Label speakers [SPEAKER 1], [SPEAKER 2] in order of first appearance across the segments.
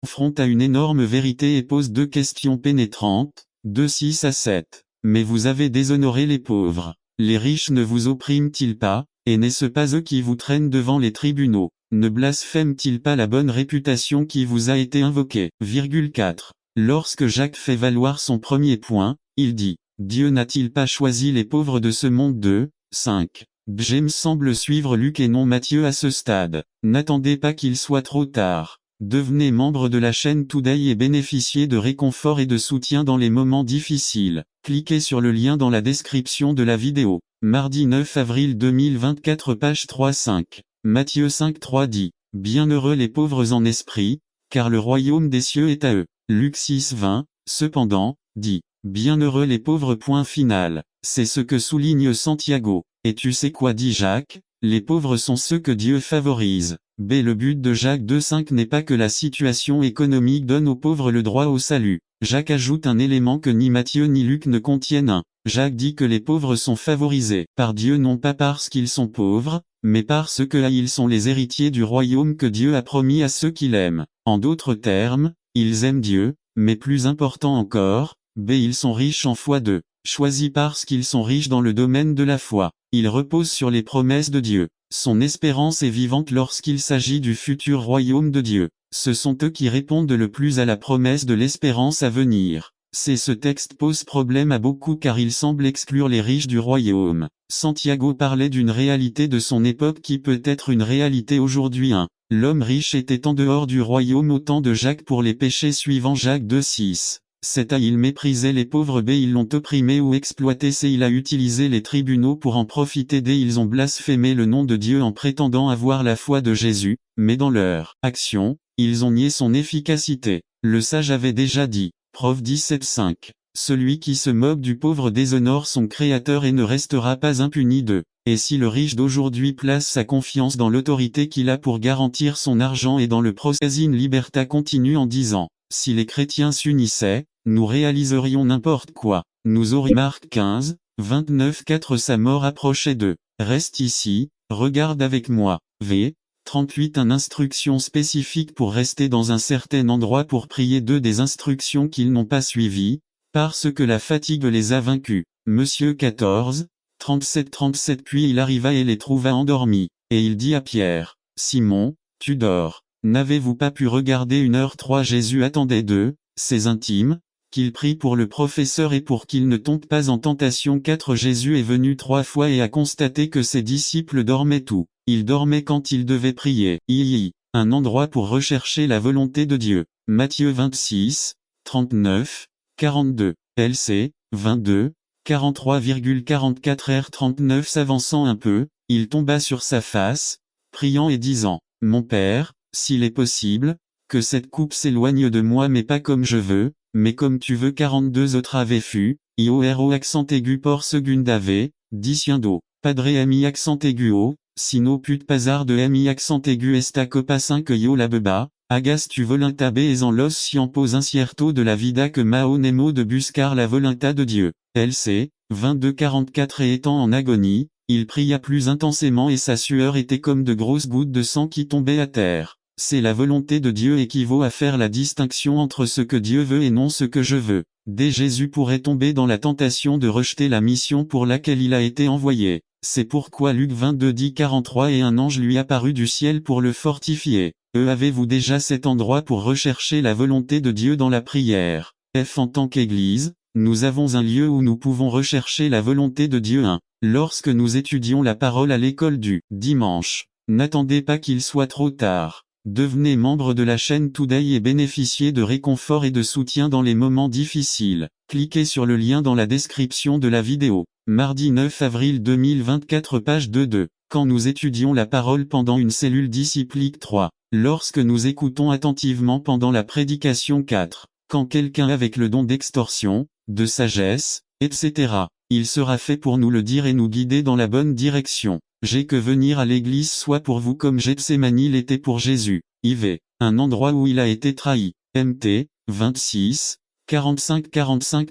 [SPEAKER 1] confronte à une énorme vérité et pose deux questions pénétrantes, 2:6 à 7. Mais vous avez déshonoré les pauvres. Les riches ne vous oppriment-ils pas, et n'est-ce pas eux qui vous traînent devant les tribunaux? Ne blasphème-t-il pas la bonne réputation qui vous a été invoquée? 4. Lorsque Jacques fait valoir son premier point, il dit, Dieu n'a-t-il pas choisi les pauvres de ce monde? 2, 5. James semble suivre Luc et non Matthieu à ce stade. N'attendez pas qu'il soit trop tard. Devenez membre de la chaîne Today et bénéficiez de réconfort et de soutien dans les moments difficiles. Cliquez sur le lien dans la description de la vidéo. Mardi 9 avril 2024 page 3-5. Matthieu 5:3 dit, Bienheureux les pauvres en esprit, car le royaume des cieux est à eux. Luc 6:20, cependant, dit, Bienheureux les pauvres. Point final. C'est ce que souligne Santiago. Et tu sais quoi dit Jacques? Les pauvres sont ceux que Dieu favorise. Le but de Jacques 2:5 n'est pas que la situation économique donne aux pauvres le droit au salut. Jacques ajoute un élément que ni Matthieu ni Luc ne contiennent. Jacques dit que les pauvres sont favorisés par Dieu non pas parce qu'ils sont pauvres, mais parce que ils sont les héritiers du royaume que Dieu a promis à ceux qui l'aiment. En d'autres termes, ils aiment Dieu, mais plus important encore, ils sont riches en foi. Choisis parce qu'ils sont riches dans le domaine de la foi. Ils reposent sur les promesses de Dieu. Son espérance est vivante lorsqu'il s'agit du futur royaume de Dieu. Ce sont eux qui répondent le plus à la promesse de l'espérance à venir. Ce texte pose problème à beaucoup car il semble exclure les riches du royaume. Santiago parlait d'une réalité de son époque qui peut être une réalité aujourd'hui. L'homme riche était en dehors du royaume au temps de Jacques pour les péchés suivants. Jacques 2:6. Il méprisait les pauvres. Ils l'ont opprimé ou exploité. Il a utilisé les tribunaux pour en profiter. Ils ont blasphémé le nom de Dieu en prétendant avoir la foi de Jésus, mais dans leur action, ils ont nié son efficacité. Le sage avait déjà dit, Prof 17:5. Celui qui se moque du pauvre déshonore son Créateur et ne restera pas impuni. Et si le riche d'aujourd'hui place sa confiance dans l'autorité qu'il a pour garantir son argent et dans le procès in libertà continue en disant, si les chrétiens s'unissaient, nous réaliserions n'importe quoi. Nous aurions Marc 15, 29-4 sa mort approchait. Reste ici, regarde avec moi. 38 une instruction spécifique pour rester dans un certain endroit pour prier. Des instructions qu'ils n'ont pas suivies, parce que la fatigue les a vaincus. Monsieur 14, 37 puis il arriva et les trouva endormis. Et il dit à Pierre, Simon, tu dors. N'avez-vous pas pu regarder 1h03? Jésus attendait ses intimes, qu'il prie pour le professeur et pour qu'il ne tombe pas en tentation. 4 Jésus est venu 3 fois et a constaté que ses disciples dormaient tout. Ils dormaient quand ils devaient prier. Un endroit pour rechercher la volonté de Dieu. Matthieu 26, 39, 42. LC, 22, 43,44 R39. S'avançant un peu, il tomba sur sa face, priant et disant, Mon Père, s'il est possible, que cette coupe s'éloigne de moi mais pas comme je veux, mais comme tu veux. 42 autres avaient fu, IORO accent aigu por segundave, diciendo, Padre ami accent aigu o, sino put pasar de ami accent aigu esta copa 5 yo la beba, agas tu voluntabe es en los siempos incierto de la vida que mao nemo de buscar la volunta de Dieu. LC, 22-44 et étant en agonie, il pria plus intensément et sa sueur était comme de grosses gouttes de sang qui tombaient à terre. C'est la volonté de Dieu équivaut à faire la distinction entre ce que Dieu veut et non ce que je veux. Jésus pourrait tomber dans la tentation de rejeter la mission pour laquelle il a été envoyé. C'est pourquoi Luc 22 dit 43 et un ange lui apparut du ciel pour le fortifier. Avez-vous déjà cet endroit pour rechercher la volonté de Dieu dans la prière? En tant qu'Église, nous avons un lieu où nous pouvons rechercher la volonté de Dieu. Lorsque nous étudions la parole à l'école du dimanche, n'attendez pas qu'il soit trop tard. Devenez membre de la chaîne Today et bénéficiez de réconfort et de soutien dans les moments difficiles. Cliquez sur le lien dans la description de la vidéo. Mardi 9 avril 2024 page 2. Quand nous étudions la parole pendant une cellule disciplique 3. Lorsque nous écoutons attentivement pendant la prédication 4. Quand quelqu'un avec le don d'extorsion, de sagesse, etc. Il sera fait pour nous le dire et nous guider dans la bonne direction. J'ai que venir à l'église soit pour vous comme Gethsémani l'était pour Jésus. Un endroit où il a été trahi. Mt. 26, 45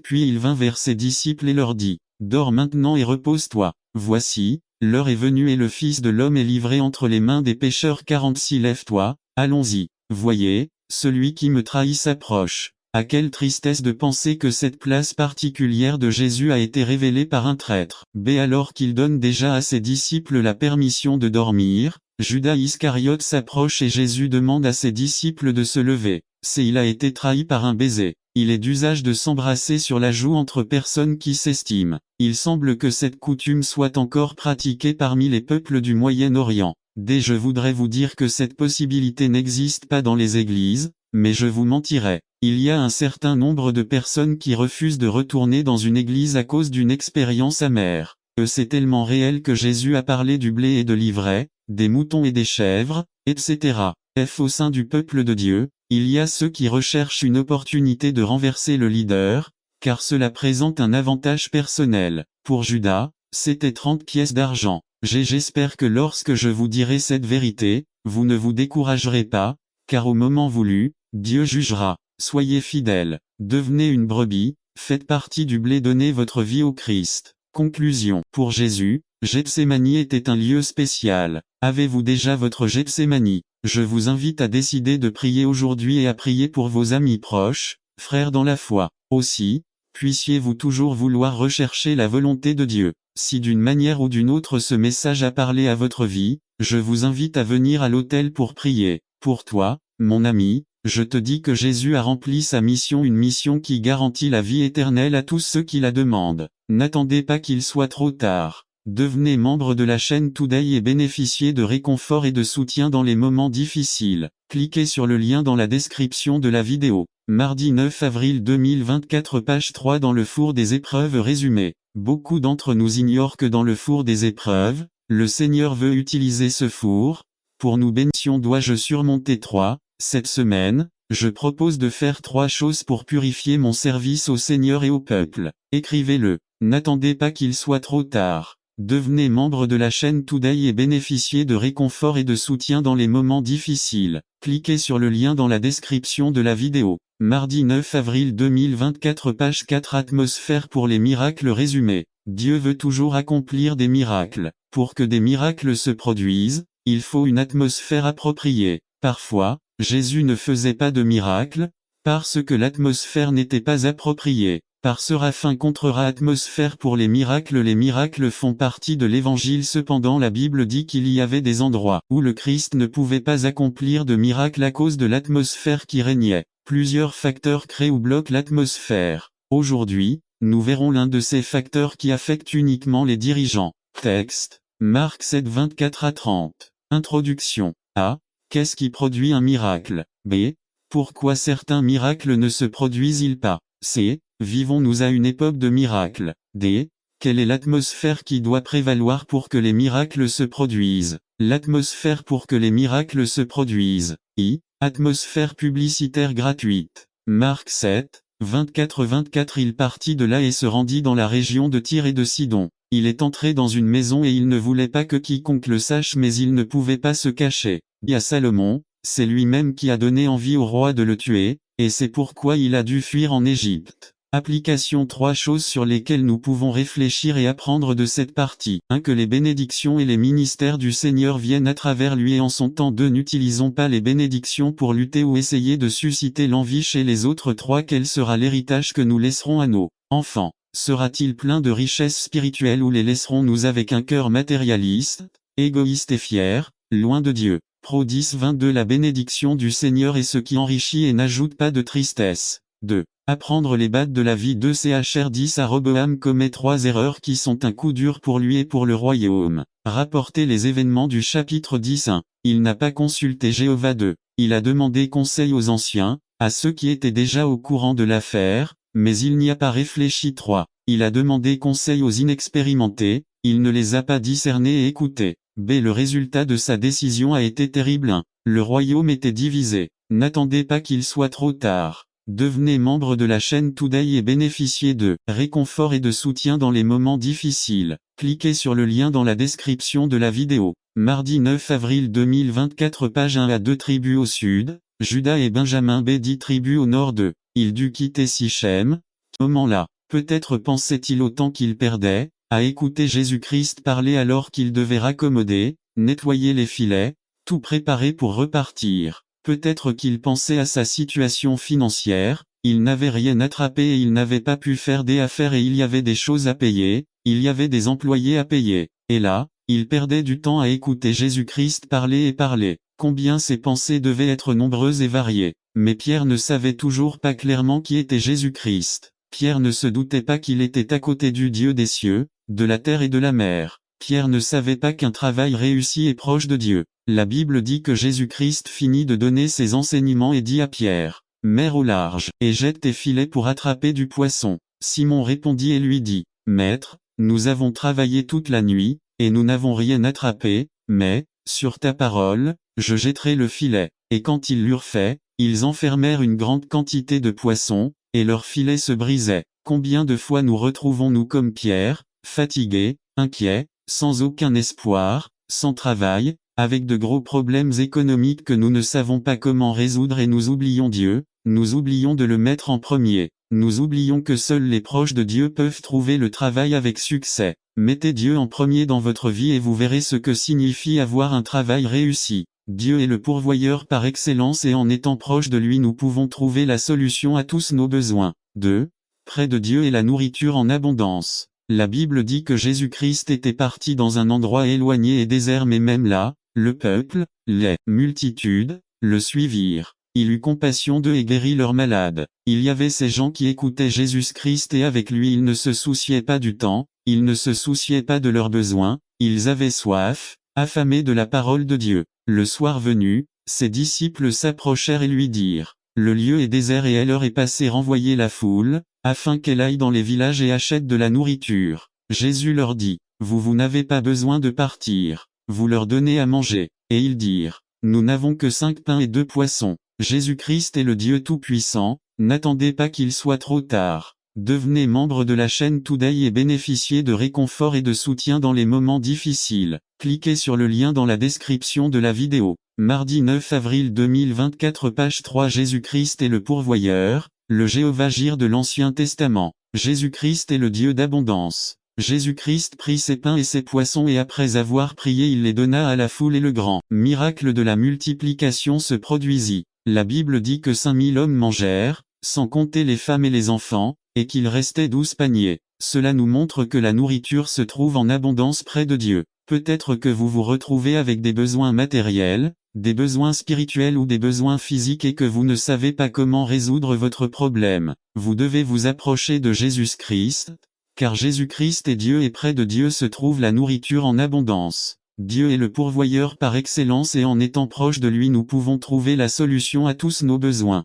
[SPEAKER 1] puis il vint vers ses disciples et leur dit, Dors maintenant et repose-toi. Voici, l'heure est venue et le Fils de l'homme est livré entre les mains des pécheurs. 46 Lève-toi, allons-y. Voyez, celui qui me trahit s'approche. À quelle tristesse de penser que cette place particulière de Jésus a été révélée par un traître. B. Alors qu'il donne déjà à ses disciples la permission de dormir, Judas Iscariote s'approche et Jésus demande à ses disciples de se lever. C. Il a été trahi par un baiser. Il est d'usage de s'embrasser sur la joue entre personnes qui s'estiment. Il semble que cette coutume soit encore pratiquée parmi les peuples du Moyen-Orient. D. Je voudrais vous dire que cette possibilité n'existe pas dans les églises, mais je vous mentirais. Il y a un certain nombre de personnes qui refusent de retourner dans une église à cause d'une expérience amère. C'est tellement réel que Jésus a parlé du blé et de l'ivraie, des moutons et des chèvres, etc. F. Au sein du peuple de Dieu, il y a ceux qui recherchent une opportunité de renverser le leader, car cela présente un avantage personnel. Pour Judas, c'était 30 pièces d'argent. J'espère que lorsque je vous dirai cette vérité, vous ne vous découragerez pas, car au moment voulu, Dieu jugera. Soyez fidèles, devenez une brebis, faites partie du blé, donnez votre vie au Christ. Conclusion. Pour Jésus, Gethsémani était un lieu spécial. Avez-vous déjà votre Gethsémani? Je vous invite à décider de prier aujourd'hui et à prier pour vos amis proches, frères dans la foi. Aussi, puissiez-vous toujours vouloir rechercher la volonté de Dieu. Si d'une manière ou d'une autre ce message a parlé à votre vie, je vous invite à venir à l'autel pour prier. Pour toi, mon ami, je te dis que Jésus a rempli sa mission, une mission qui garantit la vie éternelle à tous ceux qui la demandent. N'attendez pas qu'il soit trop tard. Devenez membre de la chaîne Today et bénéficiez de réconfort et de soutien dans les moments difficiles. Cliquez sur le lien dans la description de la vidéo. Mardi 9 avril 2024, page 3. Dans le four des épreuves résumé. Beaucoup d'entre nous ignorent que dans le four des épreuves, le Seigneur veut utiliser ce four. Pour nous bénédiction, dois-je surmonter 3. Cette semaine, je propose de faire 3 choses pour purifier mon service au Seigneur et au peuple. Écrivez-le. N'attendez pas qu'il soit trop tard. Devenez membre de la chaîne Today et bénéficiez de réconfort et de soutien dans les moments difficiles. Cliquez sur le lien dans la description de la vidéo. Mardi 9 avril 2024, page 4. Atmosphère pour les miracles résumés. Dieu veut toujours accomplir des miracles. Pour que des miracles se produisent, il faut une atmosphère appropriée. Parfois, Jésus ne faisait pas de miracles, parce que l'atmosphère n'était pas appropriée. Par Séraphin contrera atmosphère pour les miracles font partie de l'évangile. Cependant la Bible dit qu'il y avait des endroits où le Christ ne pouvait pas accomplir de miracles à cause de l'atmosphère qui régnait. Plusieurs facteurs créent ou bloquent l'atmosphère. Aujourd'hui, nous verrons l'un de ces facteurs qui affectent uniquement les dirigeants. Texte. Marc 7, 24 à 30. Introduction. A. Qu'est-ce qui produit un miracle? B. Pourquoi certains miracles ne se produisent-ils pas? C. Vivons-nous à une époque de miracles? D. Quelle est l'atmosphère qui doit prévaloir pour que les miracles se produisent? L'atmosphère pour que les miracles se produisent. I. Atmosphère publicitaire gratuite. Marc 7, 24-24. Il partit de là et se rendit dans la région de Tyr et de Sidon. Il est entré dans une maison et il ne voulait pas que quiconque le sache, mais il ne pouvait pas se cacher. Et à Salomon, c'est lui-même qui a donné envie au roi de le tuer, et c'est pourquoi il a dû fuir en Égypte. Application. 3 choses sur lesquelles nous pouvons réfléchir et apprendre de cette partie. 1. Que les bénédictions et les ministères du Seigneur viennent à travers lui et en son temps. 2. N'utilisons pas les bénédictions pour lutter ou essayer de susciter l'envie chez les autres. 3. Quel sera l'héritage que nous laisserons à nos enfants? Sera-t-il plein de richesses spirituelles ou les laisserons-nous avec un cœur matérialiste, égoïste et fier, loin de Dieu? Pro 10, 22. La bénédiction du Seigneur est ce qui enrichit et n'ajoute pas de tristesse. 2. Apprendre les bases de la vie. 2. Chr 10. Roboam commet 3 erreurs qui sont un coup dur pour lui et pour le royaume. Rapporter les événements du chapitre 10. 1. Il n'a pas consulté Jéhovah. 2. Il a demandé conseil aux anciens, à ceux qui étaient déjà au courant de l'affaire, mais il n'y a pas réfléchi. 3. Il a demandé conseil aux inexpérimentés, il ne les a pas discernés et écoutés. B. Le résultat de sa décision a été terrible. 1. Le royaume était divisé. N'attendez pas qu'il soit trop tard. Devenez membre de la chaîne Today et bénéficiez de réconfort et de soutien dans les moments difficiles. Cliquez sur le lien dans la description de la vidéo. Mardi 9 avril 2024, page 1 à 2. Tribus au sud, Judas et Benjamin. B. 10 tribus au nord. 2. Il dut quitter Sichem. Moment-là, peut-être pensait-il au temps qu'il perdait, à écouter Jésus-Christ parler alors qu'il devait raccommoder, nettoyer les filets, tout préparer pour repartir. Peut-être qu'il pensait à sa situation financière, il n'avait rien attrapé et il n'avait pas pu faire des affaires et il y avait des choses à payer, il y avait des employés à payer. Et là, il perdait du temps à écouter Jésus-Christ parler et parler. Combien ses pensées devaient être nombreuses et variées. Mais Pierre ne savait toujours pas clairement qui était Jésus-Christ. Pierre ne se doutait pas qu'il était à côté du Dieu des cieux, de la terre et de la mer. Pierre ne savait pas qu'un travail réussi est proche de Dieu. La Bible dit que Jésus-Christ finit de donner ses enseignements et dit à Pierre, « Mets au large, et jette tes filets pour attraper du poisson. » Simon répondit et lui dit, « Maître, nous avons travaillé toute la nuit, et nous n'avons rien attrapé, mais, sur ta parole, je jetterai le filet. » Et quand ils l'eurent fait, ils enfermèrent une grande quantité de poissons, et leur filet se brisait. Combien de fois nous retrouvons-nous comme Pierre, fatigués, inquiets, sans aucun espoir, sans travail, avec de gros problèmes économiques que nous ne savons pas comment résoudre et nous oublions Dieu, nous oublions de le mettre en premier. Nous oublions que seuls les proches de Dieu peuvent trouver le travail avec succès. Mettez Dieu en premier dans votre vie et vous verrez ce que signifie avoir un travail réussi. Dieu est le pourvoyeur par excellence et en étant proche de lui nous pouvons trouver la solution à tous nos besoins. 2. Près de Dieu est la nourriture en abondance. La Bible dit que Jésus-Christ était parti dans un endroit éloigné et désert mais même là, le peuple, les multitudes, le suivirent. Il eut compassion d'eux et guérit leurs malades. Il y avait ces gens qui écoutaient Jésus-Christ et avec lui ils ne se souciaient pas du temps, ils ne se souciaient pas de leurs besoins, ils avaient soif, affamés de la parole de Dieu. Le soir venu, ses disciples s'approchèrent et lui dirent, « Le lieu est désert et l'heure est passée, renvoyez la foule, afin qu'elle aille dans les villages et achète de la nourriture. » Jésus leur dit, « Vous n'avez pas besoin de partir, vous leur donnez à manger. » Et ils dirent, « Nous n'avons que 5 pains et 2 poissons. » Jésus-Christ est le Dieu Tout-Puissant, n'attendez pas qu'il soit trop tard. Devenez membre de la chaîne Today et bénéficiez de réconfort et de soutien dans les moments difficiles. Cliquez sur le lien dans la description de la vidéo. Mardi 9 avril 2024 page 3 Jésus-Christ est le pourvoyeur, le Jéhovah-Jire de l'Ancien Testament. Jésus-Christ est le Dieu d'abondance. Jésus-Christ prit ses pains et ses poissons et après avoir prié il les donna à la foule et le grand miracle de la multiplication se produisit. La Bible dit que 5000 hommes mangèrent, sans compter les femmes et les enfants, et qu'il restait 12 paniers. Cela nous montre que la nourriture se trouve en abondance près de Dieu. Peut-être que vous vous retrouvez avec des besoins matériels, des besoins spirituels ou des besoins physiques et que vous ne savez pas comment résoudre votre problème. Vous devez vous approcher de Jésus-Christ, car Jésus-Christ est Dieu et près de Dieu se trouve la nourriture en abondance. Dieu est le pourvoyeur par excellence et en étant proche de lui nous pouvons trouver la solution à tous nos besoins.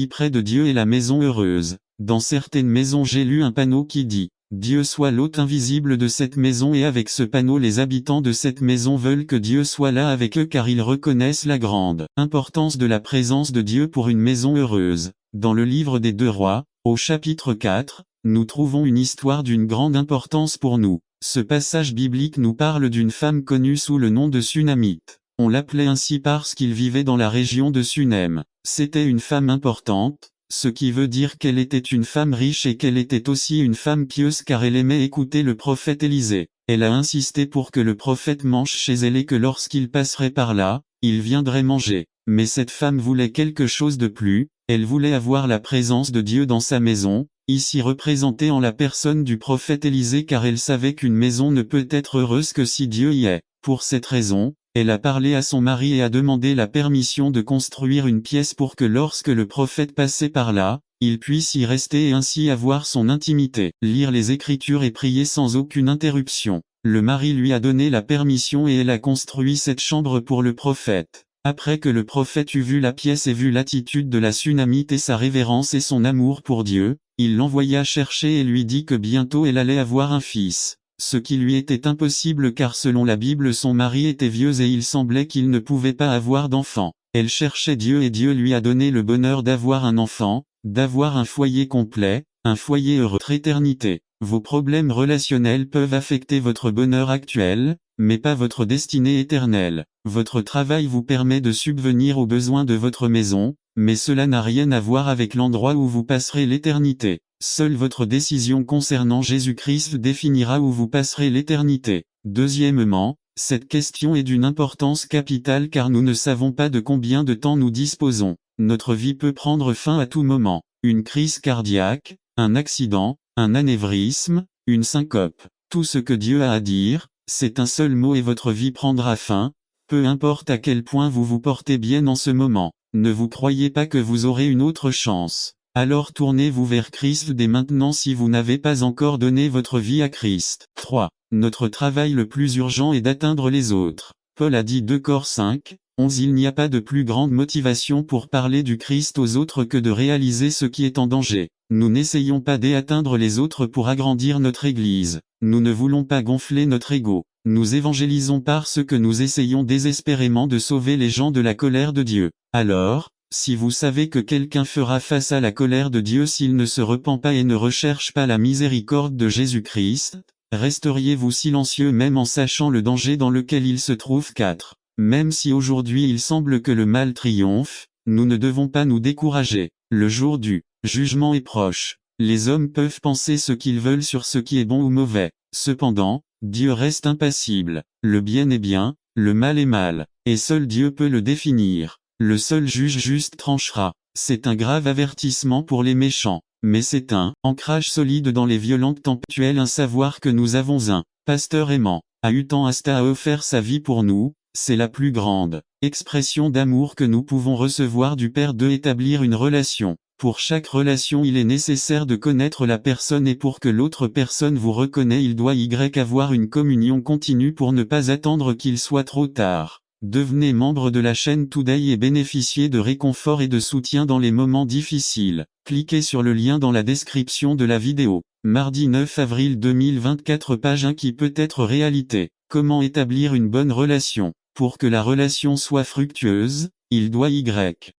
[SPEAKER 1] Près de Dieu est la maison heureuse. Dans certaines maisons j'ai lu un panneau qui dit « Dieu soit l'hôte invisible de cette maison » et avec ce panneau les habitants de cette maison veulent que Dieu soit là avec eux car ils reconnaissent la grande importance de la présence de Dieu pour une maison heureuse. Dans le livre des 2 rois, au chapitre 4, nous trouvons une histoire d'une grande importance pour nous. Ce passage biblique nous parle d'une femme connue sous le nom de Sunamite. On l'appelait ainsi parce qu'il vivait dans la région de Sunem. C'était une femme importante, ce qui veut dire qu'elle était une femme riche et qu'elle était aussi une femme pieuse car elle aimait écouter le prophète Élisée. Elle a insisté pour que le prophète mange chez elle et que lorsqu'il passerait par là, il viendrait manger. Mais cette femme voulait quelque chose de plus, elle voulait avoir la présence de Dieu dans sa maison, ici représentée en la personne du prophète Élisée car elle savait qu'une maison ne peut être heureuse que si Dieu y est. Pour cette raison, elle a parlé à son mari et a demandé la permission de construire une pièce pour que lorsque le prophète passait par là, il puisse y rester et ainsi avoir son intimité, lire les Écritures et prier sans aucune interruption. Le mari lui a donné la permission et elle a construit cette chambre pour le prophète. Après que le prophète eut vu la pièce et vu l'attitude de la Sunamite et sa révérence et son amour pour Dieu, il l'envoya chercher et lui dit que bientôt elle allait avoir un fils. Ce qui lui était impossible car selon la Bible son mari était vieux et il semblait qu'il ne pouvait pas avoir d'enfant. Elle cherchait Dieu et Dieu lui a donné le bonheur d'avoir un enfant, d'avoir un foyer complet, un foyer heureux. Votre éternité. Vos problèmes relationnels peuvent affecter votre bonheur actuel, mais pas votre destinée éternelle. Votre travail vous permet de subvenir aux besoins de votre maison, mais cela n'a rien à voir avec l'endroit où vous passerez l'éternité. Seule votre décision concernant Jésus-Christ définira où vous passerez l'éternité. Deuxièmement, Cette question est d'une importance capitale car nous ne savons pas de combien de temps nous disposons. Notre vie peut prendre fin à tout moment. Une crise cardiaque, un accident, un anévrisme, une syncope. Tout ce que Dieu a à dire, c'est un seul mot et votre vie prendra fin, peu importe à quel point vous vous portez bien en ce moment. Ne vous croyez pas que vous aurez une autre chance. Alors tournez-vous vers Christ dès maintenant si vous n'avez pas encore donné votre vie à Christ. 3. Notre travail le plus urgent est d'atteindre les autres. Paul a dit 2 Cor 5, 11. Il n'y a pas de plus grande motivation pour parler du Christ aux autres que de réaliser ce qui est en danger. Nous n'essayons pas d'atteindre les autres pour agrandir notre Église. Nous ne voulons pas gonfler notre ego. Nous évangélisons parce que nous essayons désespérément de sauver les gens de la colère de Dieu. Alors, si vous savez que quelqu'un fera face à la colère de Dieu s'il ne se repent pas et ne recherche pas la miséricorde de Jésus-Christ, resteriez-vous silencieux même en sachant le danger dans lequel il se trouve? 4. Même si aujourd'hui il semble que le mal triomphe, nous ne devons pas nous décourager. Le jour du jugement est proche. Les hommes peuvent penser ce qu'ils veulent sur ce qui est bon ou mauvais. Cependant, Dieu reste impassible. Le bien est bien, le mal est mal, et seul Dieu peut le définir. Le seul juge juste tranchera. C'est un grave avertissement pour les méchants. Mais c'est un ancrage solide dans les violentes tempêtes, un savoir que nous avons un pasteur aimant, a eu tant à offert sa vie pour nous, c'est la plus grande expression d'amour que nous pouvons recevoir du Père de établir une relation. Pour chaque relation il est nécessaire de connaître la personne et pour que l'autre personne vous reconnaisse il doit avoir une communion continue pour ne pas attendre qu'il soit trop tard. Devenez membre de la chaîne Today et bénéficiez de réconfort et de soutien dans les moments difficiles. Cliquez sur le lien dans la description de la vidéo. Mardi 9 avril 2024 page 1 qui peut être réalité. Comment établir une bonne relation? Pour que la relation soit fructueuse, il doit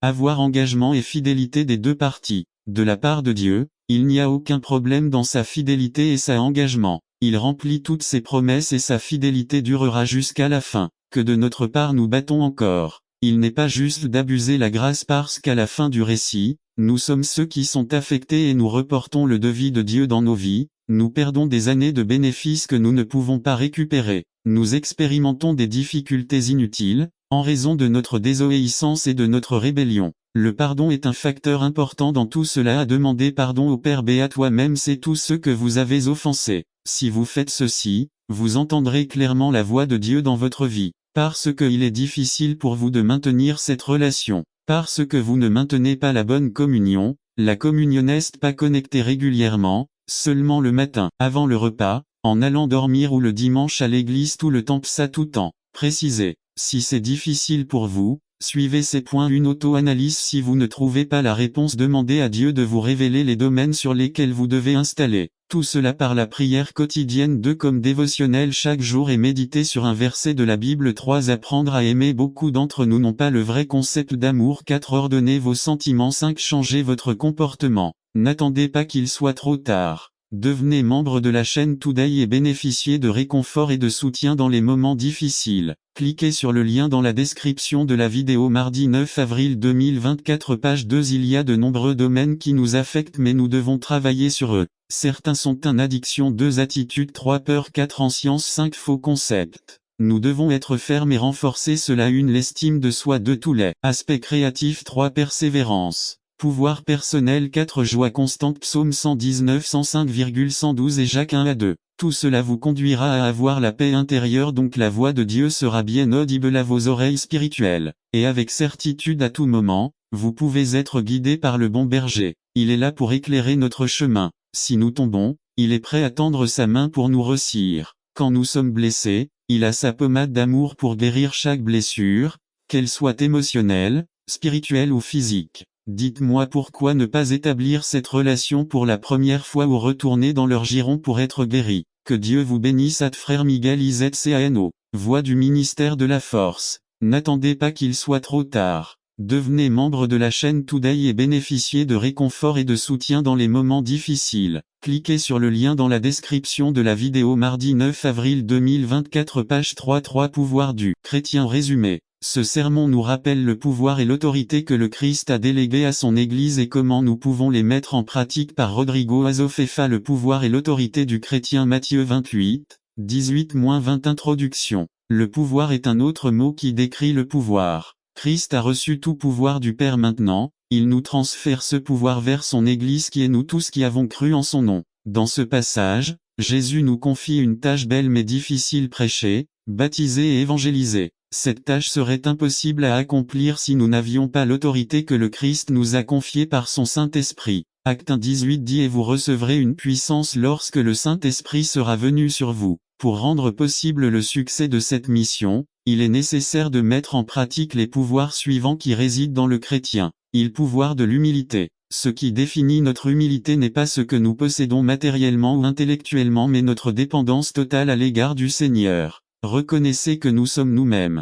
[SPEAKER 1] avoir engagement et fidélité des deux parties. De la part de Dieu, il n'y a aucun problème dans sa fidélité et sa engagement. Il remplit toutes ses promesses et sa fidélité durera jusqu'à la fin. Que de notre part nous battons encore. Il n'est pas juste d'abuser la grâce parce qu'à la fin du récit, nous sommes ceux qui sont affectés et nous reportons le devis de Dieu dans nos vies, nous perdons des années de bénéfices que nous ne pouvons pas récupérer. Nous expérimentons des difficultés inutiles, en raison de notre désobéissance et de notre rébellion. Le pardon est un facteur important dans tout cela. À demander pardon au Père et à toi-même c'est tous ceux que vous avez offensés. Si vous faites ceci, vous entendrez clairement la voix de Dieu dans votre vie. Parce que il est difficile pour vous de maintenir cette relation. Parce que vous ne maintenez pas la bonne communion, la communion n'est pas connectée régulièrement, seulement le matin, avant le repas, en allant dormir ou le dimanche à l'église tout le temps ça tout temps. Précisez. Si c'est difficile pour vous, suivez ces points. Une auto-analyse. Si vous ne trouvez pas la réponse, demandez à Dieu de vous révéler les domaines sur lesquels vous devez installer. Tout cela par la prière quotidienne 2 comme dévotionnel chaque jour et méditer sur un verset de la Bible 3 apprendre à aimer. Beaucoup d'entre nous n'ont pas le vrai concept d'amour 4 ordonnez vos sentiments 5 changez votre comportement. N'attendez pas qu'il soit trop tard. Devenez membre de la chaîne Today et bénéficiez de réconfort et de soutien dans les moments difficiles. Cliquez sur le lien dans la description de la vidéo. Mardi 9 avril 2024 page 2 il y a de nombreux domaines qui nous affectent mais nous devons travailler sur eux. Certains sont en addiction 2 attitudes 3 peur 4 en science 5 faux concepts. Nous devons être fermes et renforcer cela 1 l'estime de soi 2 tous les aspects créatifs 3 persévérance. Pouvoir personnel 4 joie constante psaume 119 105,112 et Jacques 1 à 2. Tout cela vous conduira à avoir la paix intérieure donc la voix de Dieu sera bien audible à vos oreilles spirituelles. Et avec certitude à tout moment, vous pouvez être guidé par le bon berger. Il est là pour éclairer notre chemin. Si nous tombons, il est prêt à tendre sa main pour nous ressire. Quand nous sommes blessés, il a sa pommade d'amour pour guérir chaque blessure, qu'elle soit émotionnelle, spirituelle ou physique. Dites-moi pourquoi ne pas établir cette relation pour la première fois ou retourner dans leur giron pour être guéri. Que Dieu vous bénisse. Frère Miguel IZCANO. Voix du ministère de la Force. N'attendez pas qu'il soit trop tard. Devenez membre de la chaîne Today et bénéficiez de réconfort et de soutien dans les moments difficiles. Cliquez sur le lien dans la description de la vidéo. Mardi 9 avril 2024 page 3 pouvoir du chrétien résumé. Ce sermon nous rappelle le pouvoir et l'autorité que le Christ a délégué à son Église et comment nous pouvons les mettre en pratique par Rodrigo Azofefa. Le pouvoir et l'autorité du chrétien Matthieu 28, 18-20 Introduction. Le pouvoir est un autre mot qui décrit le pouvoir. Christ a reçu tout pouvoir du Père maintenant, il nous transfère ce pouvoir vers son Église qui est nous tous qui avons cru en son nom. Dans ce passage, Jésus nous confie une tâche belle mais difficile: prêcher, baptiser et évangéliser. Cette tâche serait impossible à accomplir si nous n'avions pas l'autorité que le Christ nous a confiée par son Saint-Esprit. Acte 1:18 dit: et vous recevrez une puissance lorsque le Saint-Esprit sera venu sur vous. Pour rendre possible le succès de cette mission, il est nécessaire de mettre en pratique les pouvoirs suivants qui résident dans le chrétien. Pouvoir de l'humilité. Ce qui définit notre humilité n'est pas ce que nous possédons matériellement ou intellectuellement mais notre dépendance totale à l'égard du Seigneur. Reconnaissez que nous sommes nous-mêmes.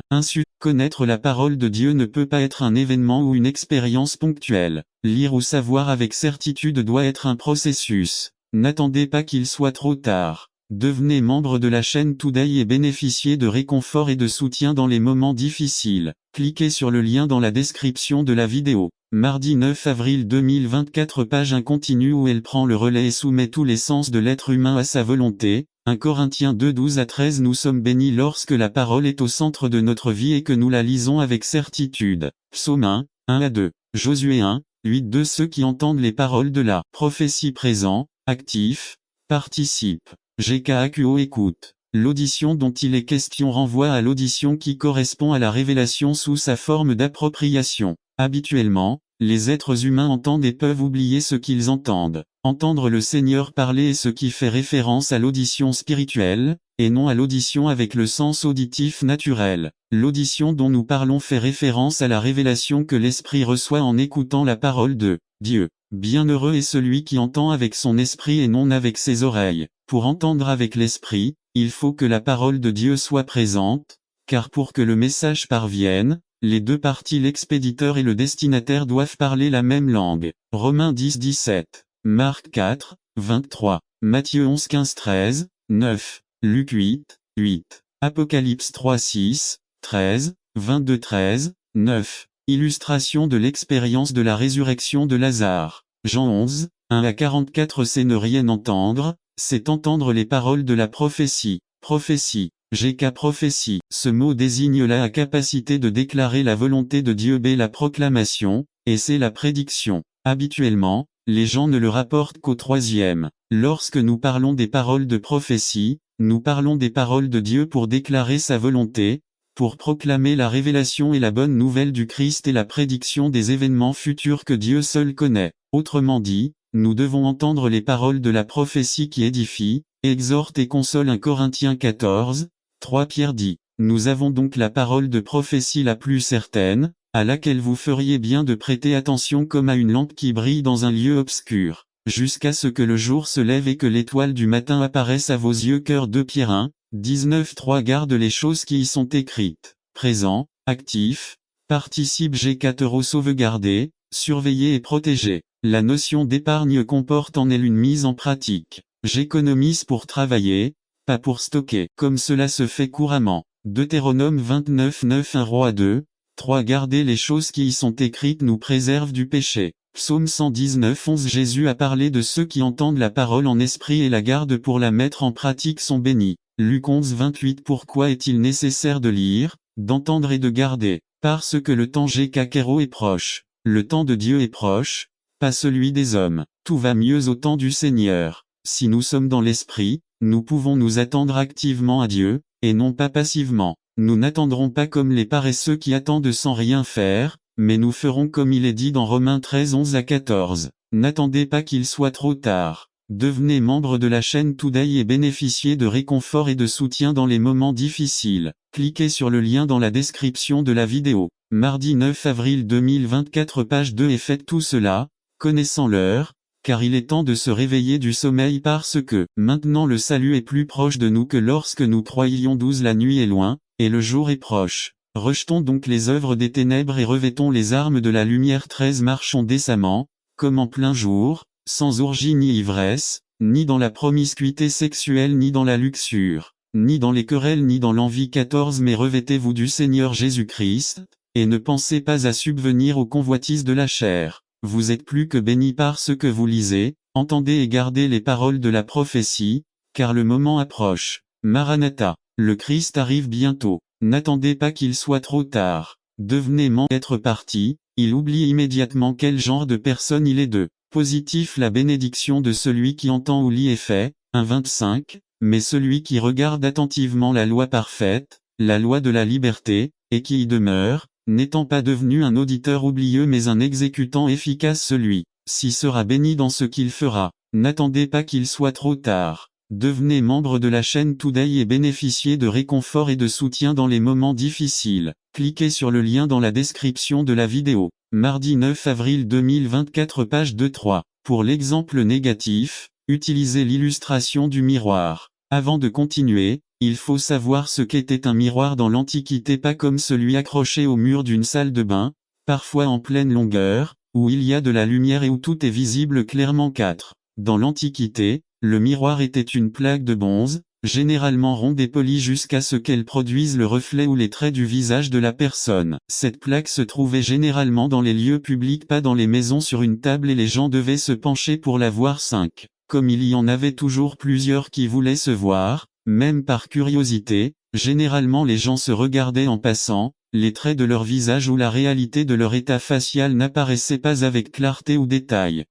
[SPEAKER 1] Connaître la parole de Dieu ne peut pas être un événement ou une expérience ponctuelle. Lire ou savoir avec certitude doit être un processus. N'attendez pas qu'il soit trop tard. Devenez membre de la chaîne Today et bénéficiez de réconfort et de soutien dans les moments difficiles. Cliquez sur le lien dans la description de la vidéo. Mardi 9 avril 2024, page 1 continue où elle prend le relais et soumet tous les sens de l'être humain à sa volonté. 1 Corinthiens 2 12-13. Nous sommes bénis lorsque la parole est au centre de notre vie et que nous la lisons avec certitude. Psaume 1, 1-2. Josué 1, 8-2. Ceux qui entendent les paroles de la prophétie présent, actif, participe. GKAQO écoute. L'audition dont il est question renvoie à l'audition qui correspond à la révélation sous sa forme d'appropriation. Habituellement, les êtres humains entendent et peuvent oublier ce qu'ils entendent. Entendre le Seigneur parler est ce qui fait référence à l'audition spirituelle, et non à l'audition avec le sens auditif naturel. L'audition dont nous parlons fait référence à la révélation que l'esprit reçoit en écoutant la parole de Dieu. Bienheureux est celui qui entend avec son esprit et non avec ses oreilles. Pour entendre avec l'esprit, il faut que la parole de Dieu soit présente, car pour que le message parvienne, les deux parties, l'expéditeur et le destinataire, doivent parler la même langue. Romains 10-17, Marc 4, 23, Matthieu 11 15-13, 9, Luc 8, 8, Apocalypse 3 6, 13, 22-13, 9. Illustration de l'expérience de la résurrection de Lazare. Jean 11, 1-44. C'est ne rien entendre, c'est entendre les paroles de la prophétie. Prophétie. GK prophétie. Ce mot désigne la capacité de déclarer la volonté de Dieu. B. La proclamation, et c'est la prédiction. Habituellement, les gens ne le rapportent qu'au troisième. Lorsque nous parlons des paroles de prophétie, nous parlons des paroles de Dieu pour déclarer sa volonté, pour proclamer la révélation et la bonne nouvelle du Christ et la prédiction des événements futurs que Dieu seul connaît. Autrement dit, nous devons entendre les paroles de la prophétie qui édifient, exhortent et consolent. 1 Corinthiens 14, 3. Pierre dit: nous avons donc la parole de prophétie la plus certaine, à laquelle vous feriez bien de prêter attention comme à une lampe qui brille dans un lieu obscur, jusqu'à ce que le jour se lève et que l'étoile du matin apparaisse à vos yeux. Cœur 2 Pierre 1, 19-3. Garde les choses qui y sont écrites. Présent, actif, participe. G4 sauvegarder, surveiller et protéger. La notion d'épargne comporte en elle une mise en pratique. J'économise pour travailler, pas pour stocker, comme cela se fait couramment. Deutéronome 29-9. 1 Roi 2, 3. Garder les choses qui y sont écrites nous préserve du péché. Psaume 119-11. Jésus a parlé de ceux qui entendent la parole en esprit et la gardent pour la mettre en pratique sont bénis. Luc 11-28. Pourquoi est-il nécessaire de lire, d'entendre et de garder? Parce que le temps Gekakero est proche. Le temps de Dieu est proche, pas celui des hommes. Tout va mieux au temps du Seigneur. Si nous sommes dans l'esprit, nous pouvons nous attendre activement à Dieu, et non pas passivement. Nous n'attendrons pas comme les paresseux qui attendent sans rien faire, mais nous ferons comme il est dit dans Romains 13 11-14. N'attendez pas qu'il soit trop tard. Devenez membre de la chaîne Today et bénéficiez de réconfort et de soutien dans les moments difficiles. Cliquez sur le lien dans la description de la vidéo. Mardi 9 avril 2024, page 2. Et faites tout cela, connaissant l'heure, car il est temps de se réveiller du sommeil parce que, maintenant le salut est plus proche de nous que lorsque nous croyions. 12 La nuit est loin, et le jour est proche. Rejetons donc les œuvres des ténèbres et revêtons les armes de la lumière. 13 Marchons décemment, comme en plein jour, sans orgie ni ivresse, ni dans la promiscuité sexuelle ni dans la luxure, ni dans les querelles ni dans l'envie. 14 Mais revêtez-vous du Seigneur Jésus-Christ, et ne pensez pas à subvenir aux convoitises de la chair. Vous êtes plus que bénis par ce que vous lisez, entendez et gardez les paroles de la prophétie, car le moment approche. Maranatha. Le Christ arrive bientôt. N'attendez pas qu'il soit trop tard. Devenez membre. Être parti, il oublie immédiatement quel genre de personne il est de. Positif. La bénédiction de celui qui entend ou lit est fait, 1,25, mais celui qui regarde attentivement la loi parfaite, la loi de la liberté, et qui y demeure, n'étant pas devenu un auditeur oublieux mais un exécutant efficace, celui-ci sera béni dans ce qu'il fera. N'attendez pas qu'il soit trop tard. Devenez membre de la chaîne Today et bénéficiez de réconfort et de soutien dans les moments difficiles. Cliquez sur le lien dans la description de la vidéo. Mardi 9 avril 2024 page 2-3. Pour l'exemple négatif, utilisez l'illustration du miroir. Avant de continuer, il faut savoir ce qu'était un miroir dans l'Antiquité, pas comme celui accroché au mur d'une salle de bain, parfois en pleine longueur, où il y a de la lumière et où tout est visible clairement. 4. Dans l'Antiquité, le miroir était une plaque de bronze, généralement ronde et polie jusqu'à ce qu'elle produise le reflet ou les traits du visage de la personne. Cette plaque se trouvait généralement dans les lieux publics, pas dans les maisons, sur une table, et les gens devaient se pencher pour la voir. 5. Comme il y en avait toujours plusieurs qui voulaient se voir, même par curiosité, généralement les gens se regardaient en passant, les traits de leur visage ou la réalité de leur état facial n'apparaissaient pas avec clarté ou détail.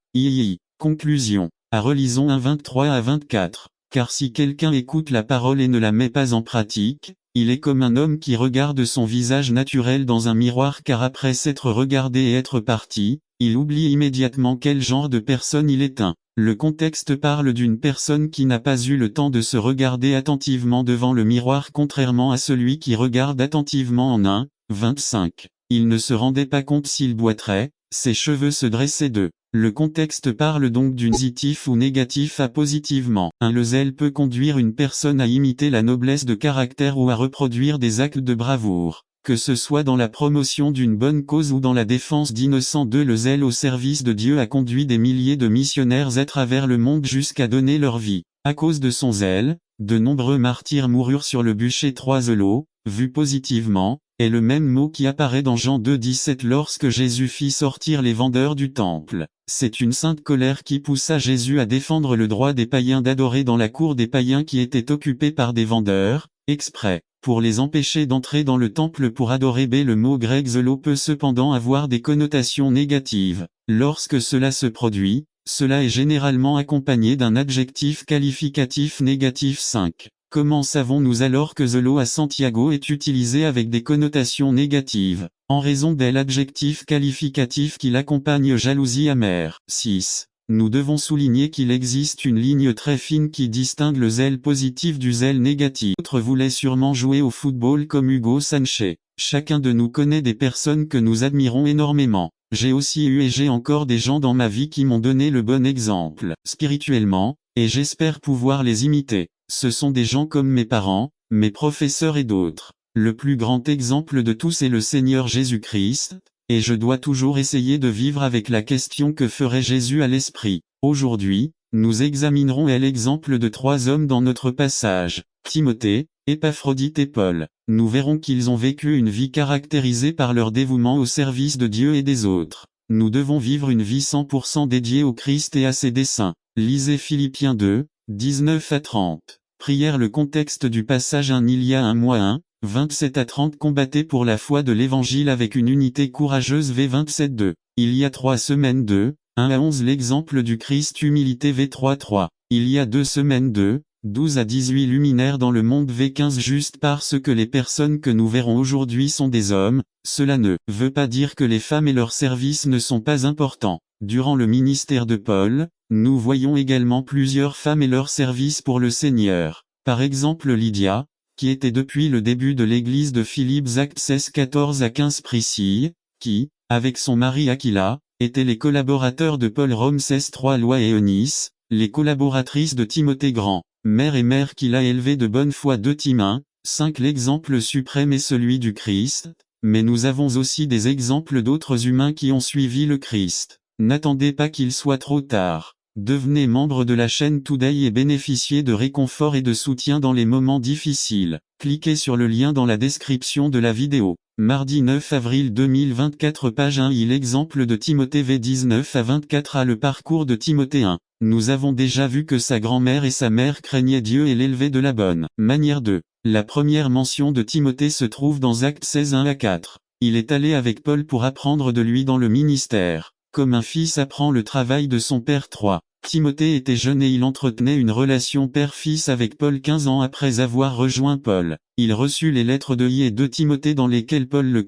[SPEAKER 1] Conclusion. Relisons 1,23 à 24. Car si quelqu'un écoute la parole et ne la met pas en pratique, il est comme un homme qui regarde son visage naturel dans un miroir, car après s'être regardé et être parti, il oublie immédiatement quel genre de personne il est. Le contexte parle d'une personne qui n'a pas eu le temps de se regarder attentivement devant le miroir, contrairement à celui qui regarde attentivement en 1,25. Il ne se rendait pas compte s'il boiterait, ses cheveux se dressaient d'eux. Le contexte parle donc d'une positif ou négatif à positivement. Le zèle peut conduire une personne à imiter la noblesse de caractère ou à reproduire des actes de bravoure, que ce soit dans la promotion d'une bonne cause ou dans la défense d'innocents. 2. Le zèle au service de Dieu a conduit des milliers de missionnaires à travers le monde jusqu'à donner leur vie. À cause de son zèle, de nombreux martyrs moururent sur le bûcher. 3. Zelo, vu positivement, est le même mot qui apparaît dans Jean 2,17 lorsque Jésus fit sortir les vendeurs du temple. C'est une sainte colère qui poussa Jésus à défendre le droit des païens d'adorer dans la cour des païens qui étaient occupés par des vendeurs, exprès, pour les empêcher d'entrer dans le temple pour adorer. Le mot grec zelo peut cependant avoir des connotations négatives. Lorsque cela se produit, cela est généralement accompagné d'un adjectif qualificatif négatif. 5. Comment savons-nous alors que zelo à Santiago est utilisé avec des connotations négatives? En raison de l'adjectif qualificatif qui l'accompagne, jalousie amère. 6. Nous devons souligner qu'il existe une ligne très fine qui distingue le zèle positif du zèle négatif. D'autres voulaient sûrement jouer au football comme Hugo Sánchez. Chacun de nous connaît des personnes que nous admirons énormément. J'ai aussi eu et j'ai encore des gens dans ma vie qui m'ont donné le bon exemple, spirituellement, et j'espère pouvoir les imiter. Ce sont des gens comme mes parents, mes professeurs et d'autres. Le plus grand exemple de tous est le Seigneur Jésus-Christ, et je dois toujours essayer de vivre avec la question: que ferait Jésus à l'esprit? Aujourd'hui, nous examinerons l'exemple de 3 hommes dans notre passage, Timothée, Épaphrodite et Paul. Nous verrons qu'ils ont vécu une vie caractérisée par leur dévouement au service de Dieu et des autres. Nous devons vivre une vie 100% dédiée au Christ et à ses desseins. Lisez Philippiens 2, 19 à 30. Prière. Le contexte du passage: il y a un mois, 27 à 30. Combattez pour la foi de l'évangile avec une unité courageuse. V27-2. Il y a 3 semaines. 2, 1 à 11. L'exemple du Christ. Humilité. V3-3. Il y a 2 semaines. 2, 12 à 18. Luminaire dans le monde. V15. Juste parce que les personnes que nous verrons aujourd'hui sont des hommes, cela ne veut pas dire que les femmes et leurs services ne sont pas importants. Durant le ministère de Paul, nous voyons également plusieurs femmes et leurs services pour le Seigneur. Par exemple Lydia, qui était depuis le début de l'église de Philippe. Actes 16, 14 à 15. Priscille, qui, avec son mari Aquila, étaient les collaborateurs de Paul. Rome 16, 3. Loi et Eunice, les collaboratrices de Timothée. Grand mère et mère qu'il a élevé de bonne foi. 2 Tim 1, 5. L'exemple suprême est celui du Christ, mais nous avons aussi des exemples d'autres humains qui ont suivi le Christ. N'attendez pas qu'il soit trop tard. Devenez membre de la chaîne Today et bénéficiez de réconfort et de soutien dans les moments difficiles. Cliquez sur le lien dans la description de la vidéo. Mardi 9 avril 2024 page 1. L'exemple de Timothée. V19 à 24. A. Le parcours de Timothée. 1. Nous avons déjà vu que sa grand-mère et sa mère craignaient Dieu et l'élevaient de la bonne manière. 2. La première mention de Timothée se trouve dans Actes 16 1-4. Il est allé avec Paul pour apprendre de lui dans le ministère, comme un fils apprend le travail de son père. 3. Timothée était jeune et il entretenait une relation père-fils avec Paul 15 ans après avoir rejoint Paul. Il reçut les lettres de I et de Timothée dans lesquelles Paul le